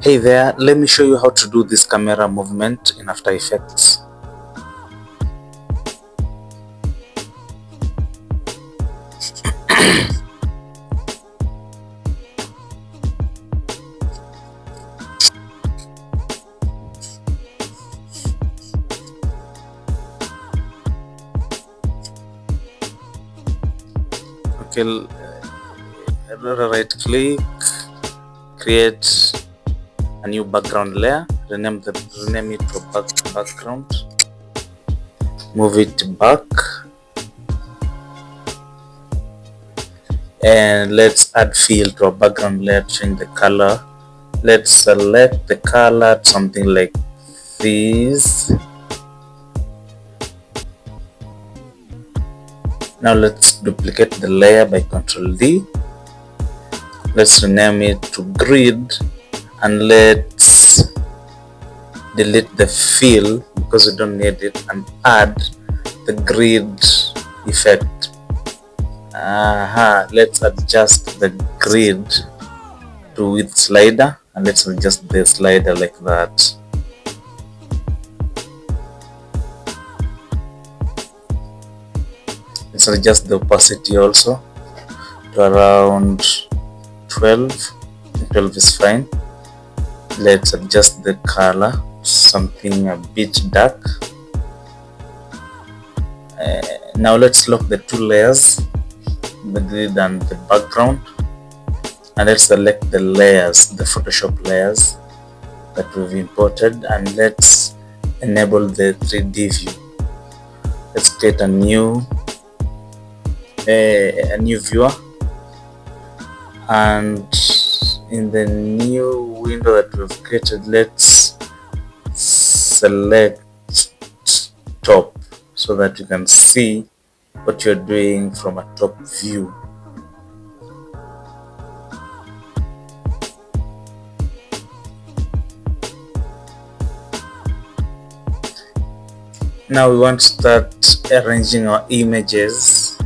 Hey there, let me show you how to do this camera movement in After Effects. Okay, right click, create a new background layer, rename it to background, move it back, and let's add fill to our background layer, change the color. Let's select the color to something like this. Now let's duplicate the layer by Ctrl D. Let's rename it to grid, and let's delete the fill because we don't need it, and add the grid effect. Let's adjust the grid to width slider, and let's adjust the slider like that. Let's adjust the opacity also to around 12. 12 is fine. Let's adjust the color to something a bit dark. Now let's lock the two layers, the grid and the background, and let's select the layers, the Photoshop layers that we've imported, and let's enable the 3D view. Let's create a new viewer, and in the new window that we've created, let's select top so that you can see what you're doing from a top view. Now we want to start arranging our images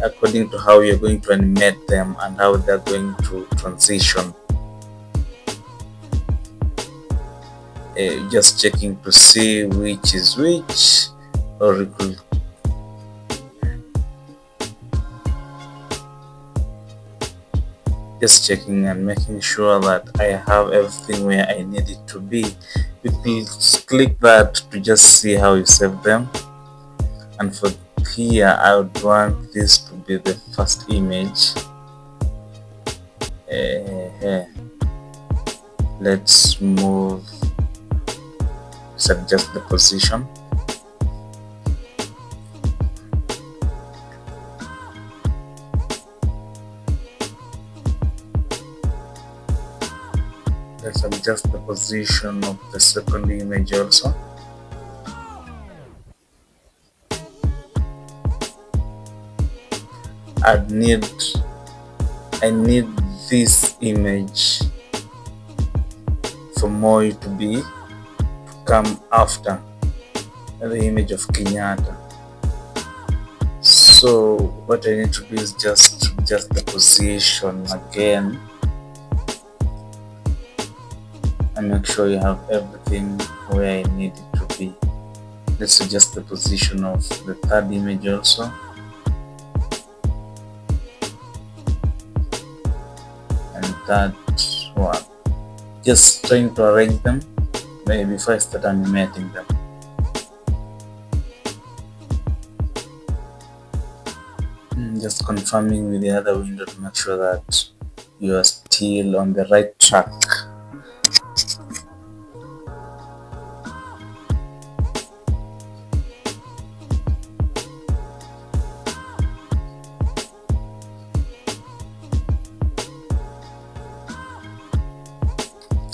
according to how you're going to animate them and how they're going to transition. Just checking to see which is which, or we could just checking and making sure that I have everything where I need it to be. You can click that to just see how you save them, and for here I would want this to be the first image. Let's move, let's adjust the position. Let's adjust the position of the second image also. I need this image for Moi to come after the image of Kenyatta. So what I need to do is just adjust the position again and make sure you have everything where I need it to be. Let's adjust the position of the third image also. And that one. Just trying to arrange them before I start animating them. Just confirming with the other window to make sure that you are still on the right track.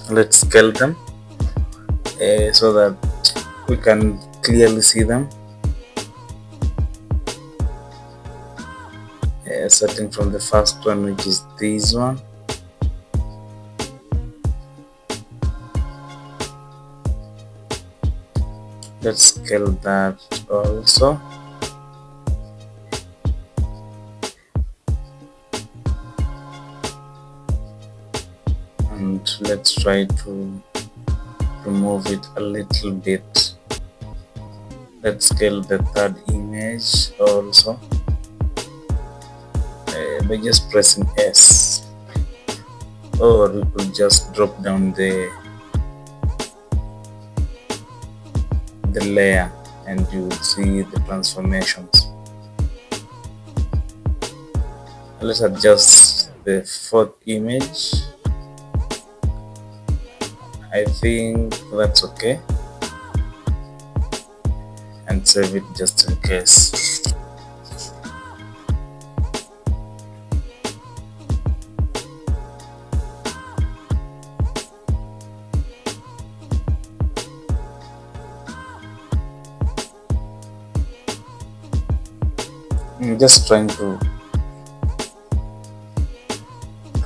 Let's scale them so that we can clearly see them. Starting from the first one, which is this one. Let's scale that also. And and let's try to remove it a little bit. Let's scale the third image also by just pressing S, or we could just drop down the layer and you will see the transformations. Let's adjust the fourth image. I think that's okay, and save it just in case. I'm just trying to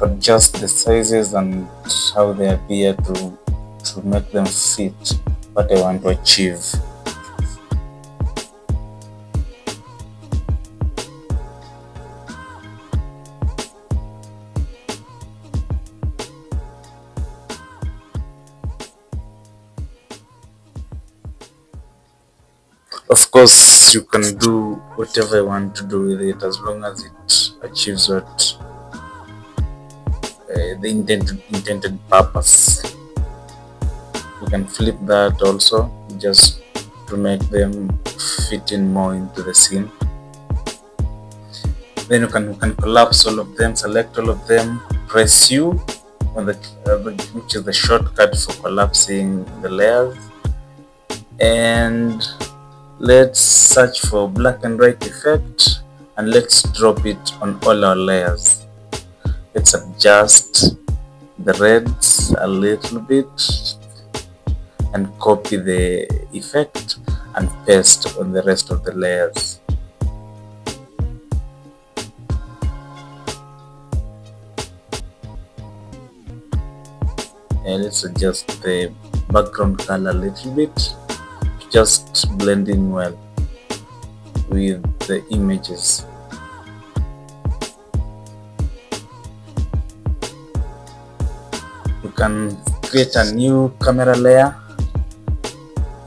adjust the sizes and how they appear to make them fit what I want to achieve. Of course, you can do whatever you want to do with it as long as it achieves what the intended purpose. You can flip that also, just to make them fit in more into the scene. Then you can collapse all of them, select all of them, press U, on which is the shortcut for collapsing the layers, and let's search for black and white effect and let's drop it on all our layers. Let's adjust the reds a little bit and copy the effect and paste on the rest of the layers. And let's adjust the background color a little bit to just blend in well with the images. You can create a new camera layer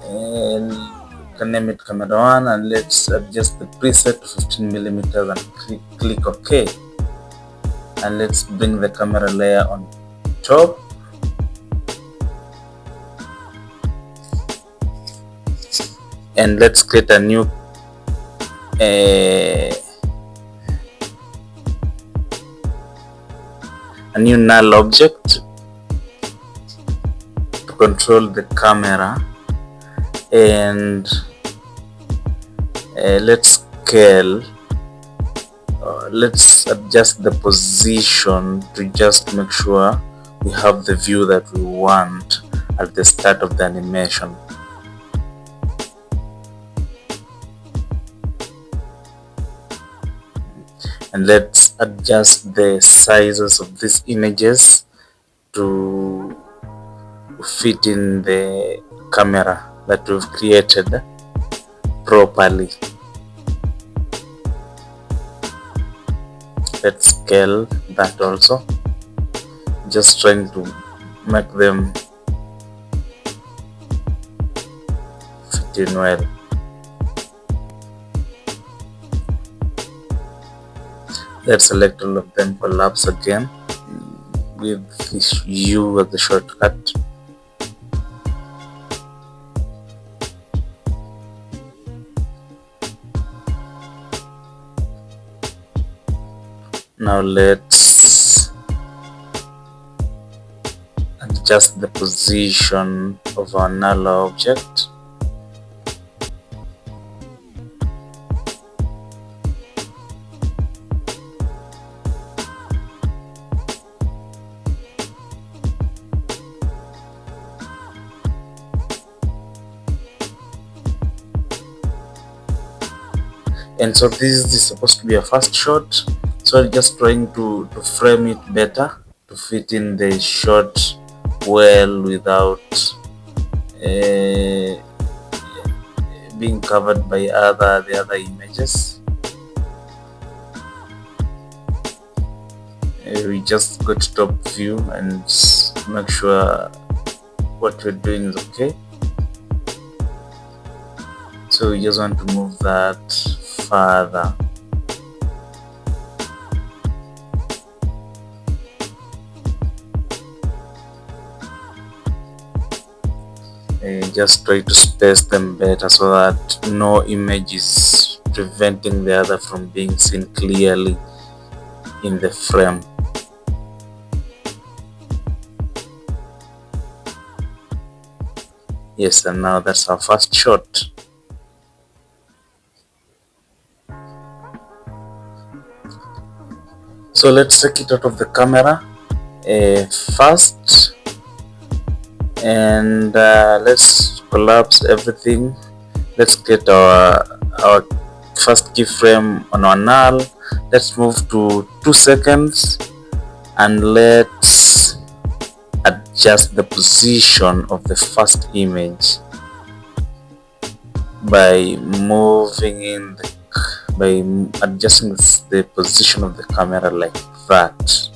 and you can name it camera 1, and let's adjust the preset to 15mm and click OK, and let's bring the camera layer on top. And let's create a new null object to control the camera, and let's scale. Let's adjust the position to just make sure we have the view that we want at the start of the animation. And let's adjust the sizes of these images to fit in the camera that we've created properly. Let's scale that also, just trying to make them fit in well. Let's select all of them, collapse again with this U as the shortcut. Now let's adjust the position of our null object. And so this is supposed to be a fast shot, so I'm just trying to frame it better to fit in the shot well without being covered by the other images. We just go to top view and make sure what we're doing is okay. So we just want to move that further. Just try to space them better so that no image is preventing the other from being seen clearly in the frame. Yes, and now that's our first shot. So let's take it out of the camera first, and let's collapse everything. Let's get our first keyframe on our null. Let's move to 2 seconds, and let's adjust the position of the first image by adjusting the position of the camera like that.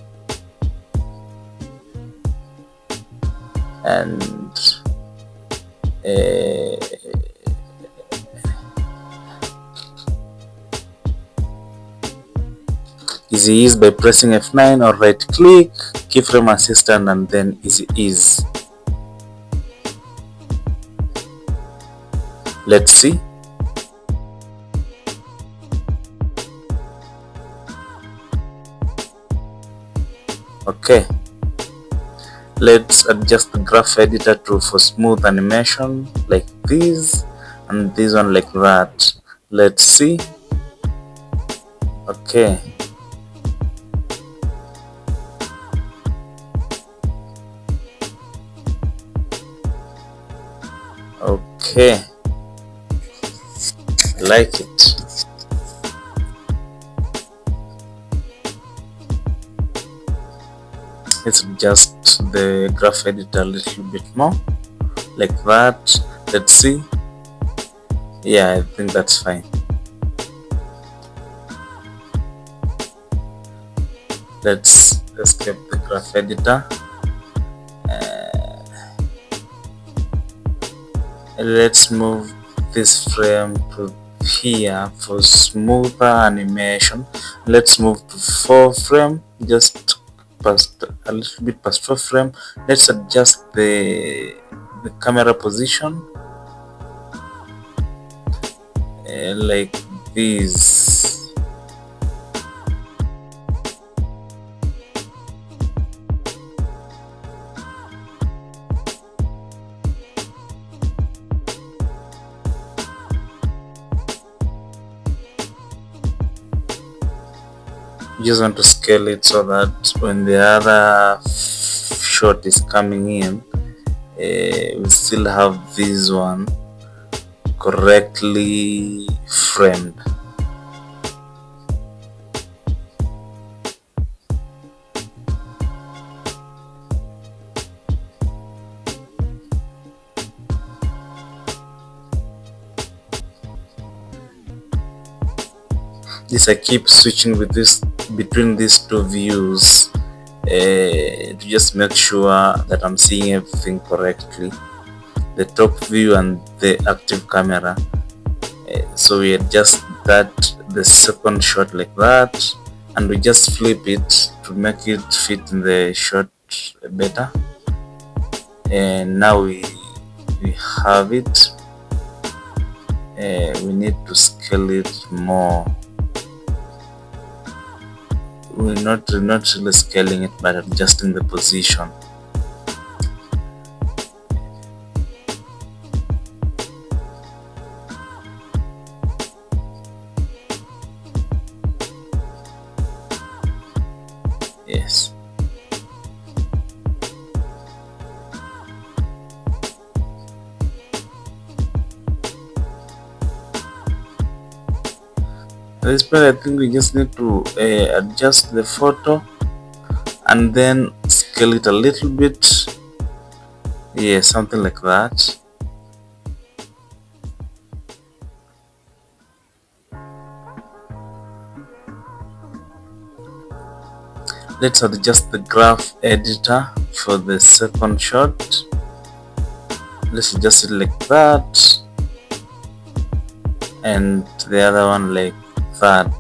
And easy ease by pressing F9 or right click, keyframe assistant, and then easy ease. Let's see. Okay, let's adjust the graph editor for smooth animation like this, and this one like that. Let's see. Okay, okay, I like it. Let's adjust the graph editor a little bit more like that. Let's see. Yeah, I think that's fine. Let's escape the graph editor. Let's move this frame to here for smoother animation. Let's move to 4 frame, just past a little bit past 4 frame. Let's adjust the camera position like this. You just want to scale it so that when the other shot is coming in, we still have this one correctly framed. This I keep switching with this between these two views to just make sure that I'm seeing everything correctly, the top view and the active camera. So we adjust that, the second shot like that, and we just flip it to make it fit in the shot better. And now we have it. We need to scale it more. We're not really scaling it, but adjusting the position. Yes. At this point, I think we just need to adjust the photo and then scale it a little bit. Yeah, something like that. Let's adjust the graph editor for the second shot. Let's adjust it like that, and the other one like that.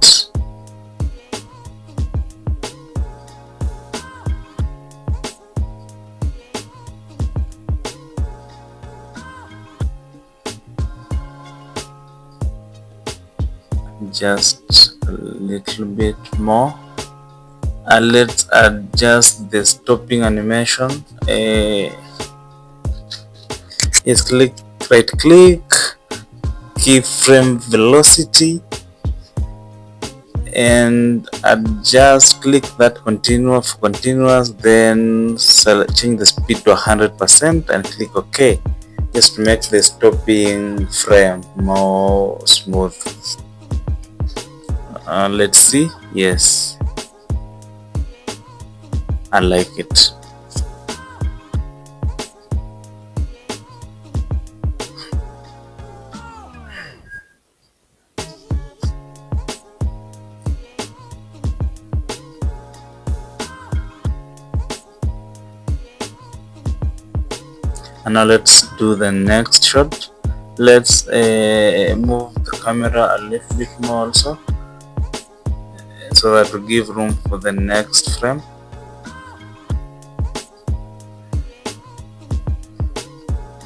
Just a little bit more, and let's adjust the stopping animation. Yes, right click, keyframe velocity, and adjust, click that continuous, then change the speed to 100% and click OK, just to make the stopping frame more smooth. Let's see. Yes, I like it. And now let's do the next shot. Let's move the camera a little bit more also, so that to give room for the next frame.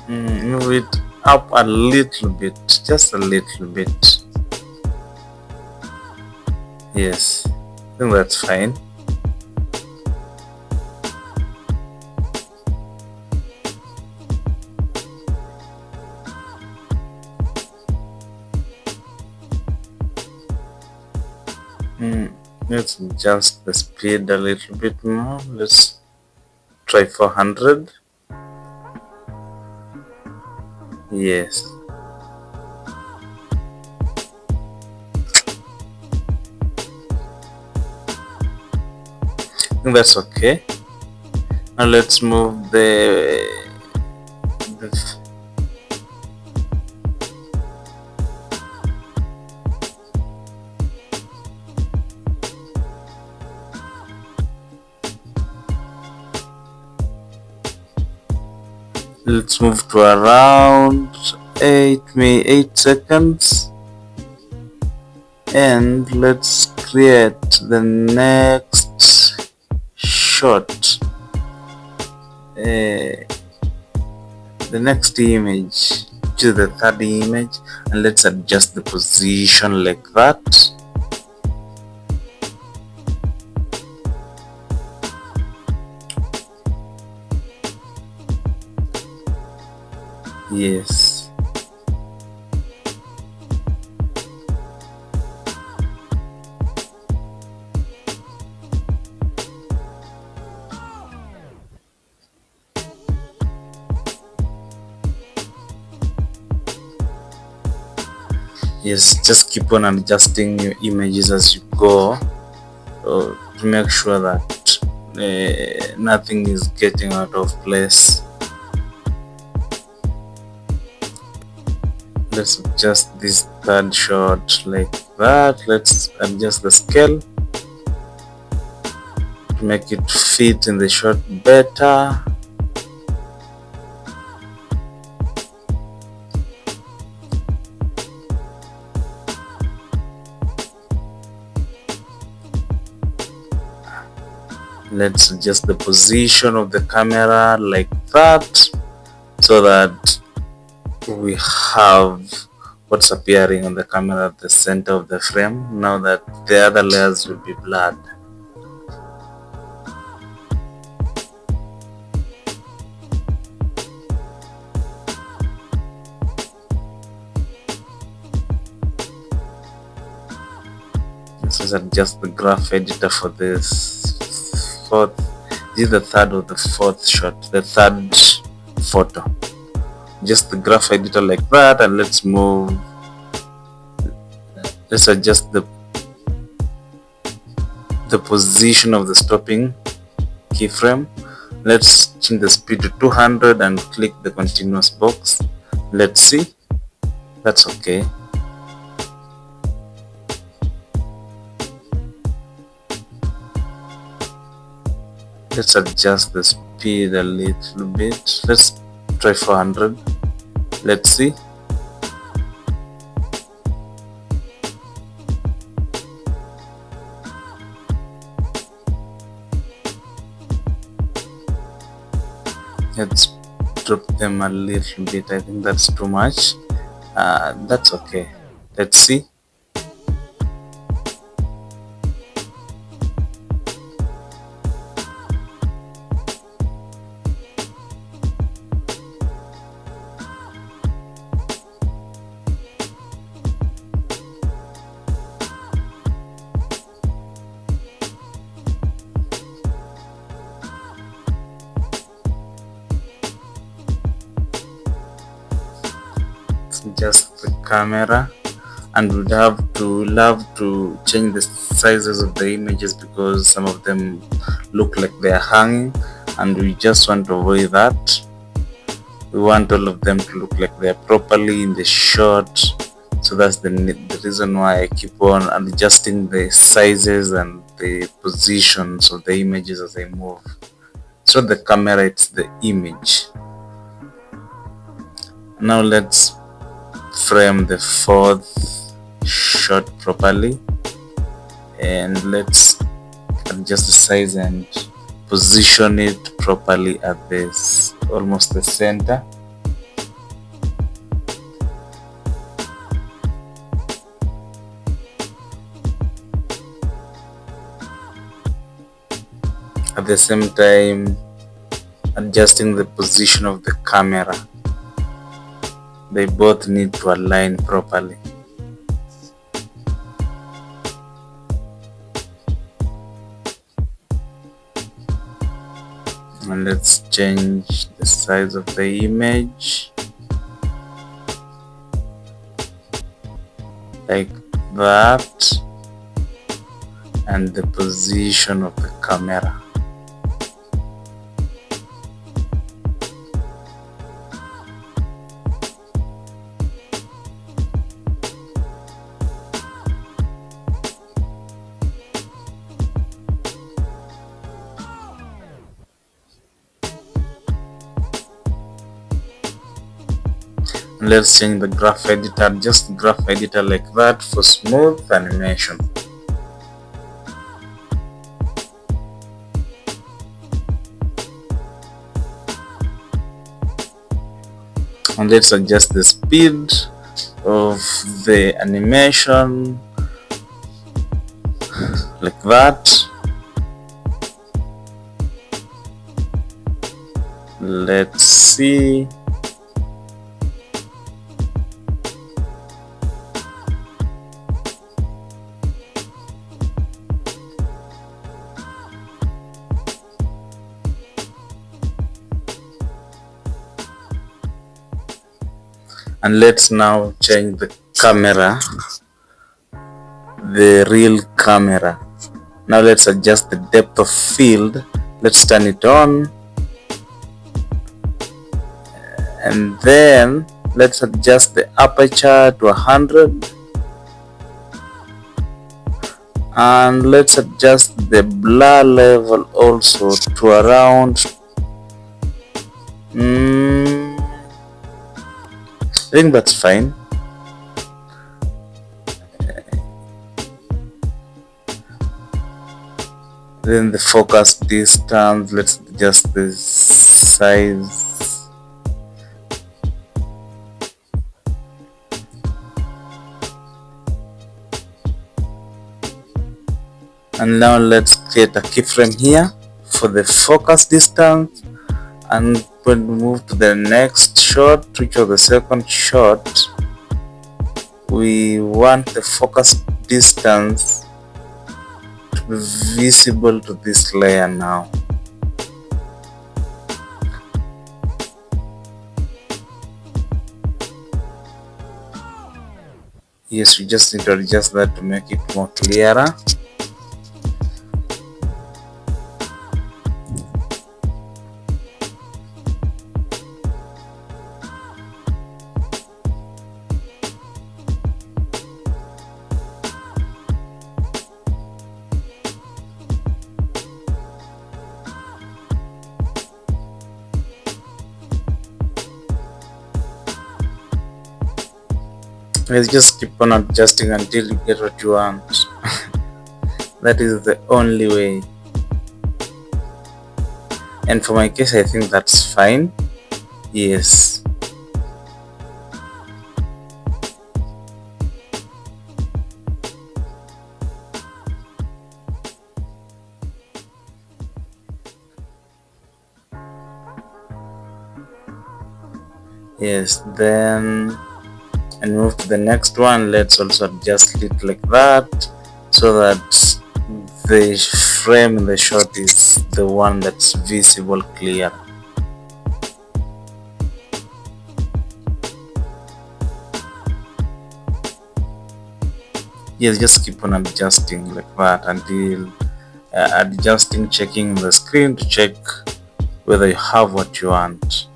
Move it up a little bit, just a little bit. Yes, I think that's fine. Let's adjust the speed a little bit more. Let's try 400. Yes. I think that's okay. Now let's move the let's move to around 8 seconds, and let's create the next shot, the next image, which is the third image, and let's adjust the position like that. Yes. Yes, just keep on adjusting your images as you go, to make sure that nothing is getting out of place. Let's adjust this third shot like that. Let's adjust the scale to make it fit in the shot better. Let's adjust the position of the camera like that, so that we have what's appearing on the camera at the center of the frame, now that the other layers will be blurred. Let's adjust the graph editor for this fourth. This is the third or the fourth shot, the third photo. Just the graph editor like that, and let's move. Let's adjust the position of the stopping keyframe. Let's change the speed to 200 and click the continuous box. Let's see. That's okay. Let's adjust the speed a little bit. Let's try 400. Let's see. Let's drop them a little bit. I think that's too much. That's okay. Let's see. Just the camera, and we'll have to change the sizes of the images because some of them look like they are hanging, and we just want to avoid that. We want all of them to look like they are properly in the shot. So that's the reason why I keep on adjusting the sizes and the positions of the images as I move. So the camera, it's the image. Now let's frame the fourth shot properly, and let's adjust the size and position it properly at this almost the center. At the same time, adjusting the position of the camera. They both need to align properly. And let's change the size of the image like that, and the position of the camera. Let's change the graph editor, just graph editor like that for smooth animation. And let's adjust the speed of the animation like that. Let's see. And let's now change the camera, the real camera. Now let's adjust the depth of field. Let's turn it on, and then let's adjust the aperture to 100, and let's adjust the blur level also to around I think that's fine. Then the focus distance, let's adjust the size. And now let's create a keyframe here for the focus distance, and when we move to the next shot, which is the second shot, we want the focus distance to be visible to this layer now. Yes, we just need to adjust that to make it more clearer. Let's just keep on adjusting until you get what you want. That is the only way. And for my case, I think that's fine. Yes. Yes, then and move to the next one. Let's also adjust it like that so that the frame in the shot is the one that's visible clear. Yes, just keep on adjusting like that until adjusting, checking the screen to check whether you have what you want.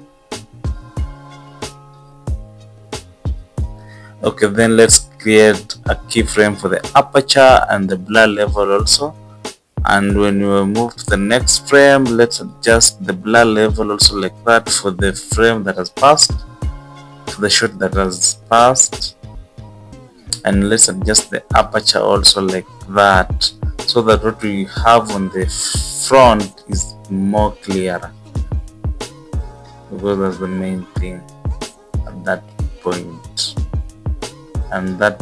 Okay, then let's create a keyframe for the aperture and the blur level also. And when we move to the next frame, let's adjust the blur level also like that for the frame that has passed, for the shot that has passed. And let's adjust the aperture also like that so that what we have on the front is more clearer, because that's the main thing at that point. And that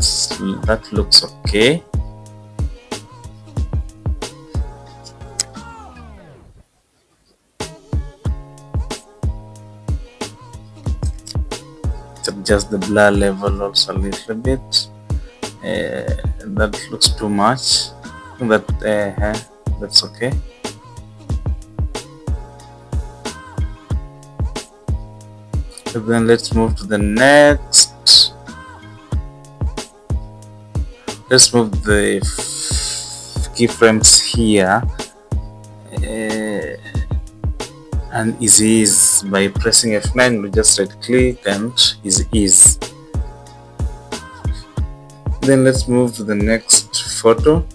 looks okay. Adjust the blur level also a little bit. That looks too much, but that's okay. So then let's move to the next. Let's move the keyframes here and ease by pressing F9. We just right click and ease. Then let's move to the next photo.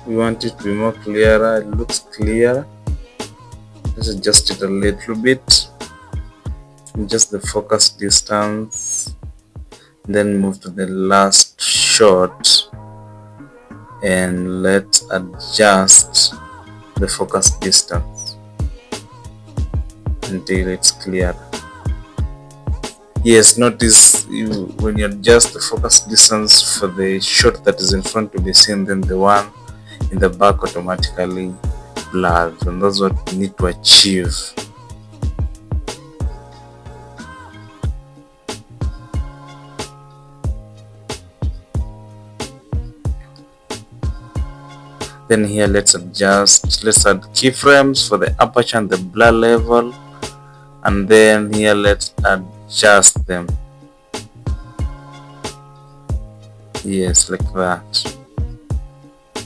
We want it to be more clearer. It looks clear. Let's adjust it a little bit. Adjust the focus distance. Then move to the last shot and let's adjust the focus distance until it's clear. Yes, notice when you adjust the focus distance for the shot that is in front to be seen, then the one in the back automatically blurs, and that's what we need to achieve. Then here let's add keyframes for the aperture and the blur level, and then here let's adjust them. Yes, like that.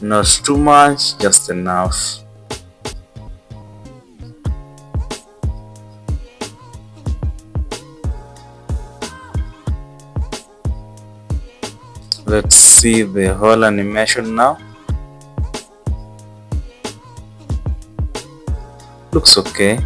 Not too much, just enough. Let's see the whole animation now. Looks okay.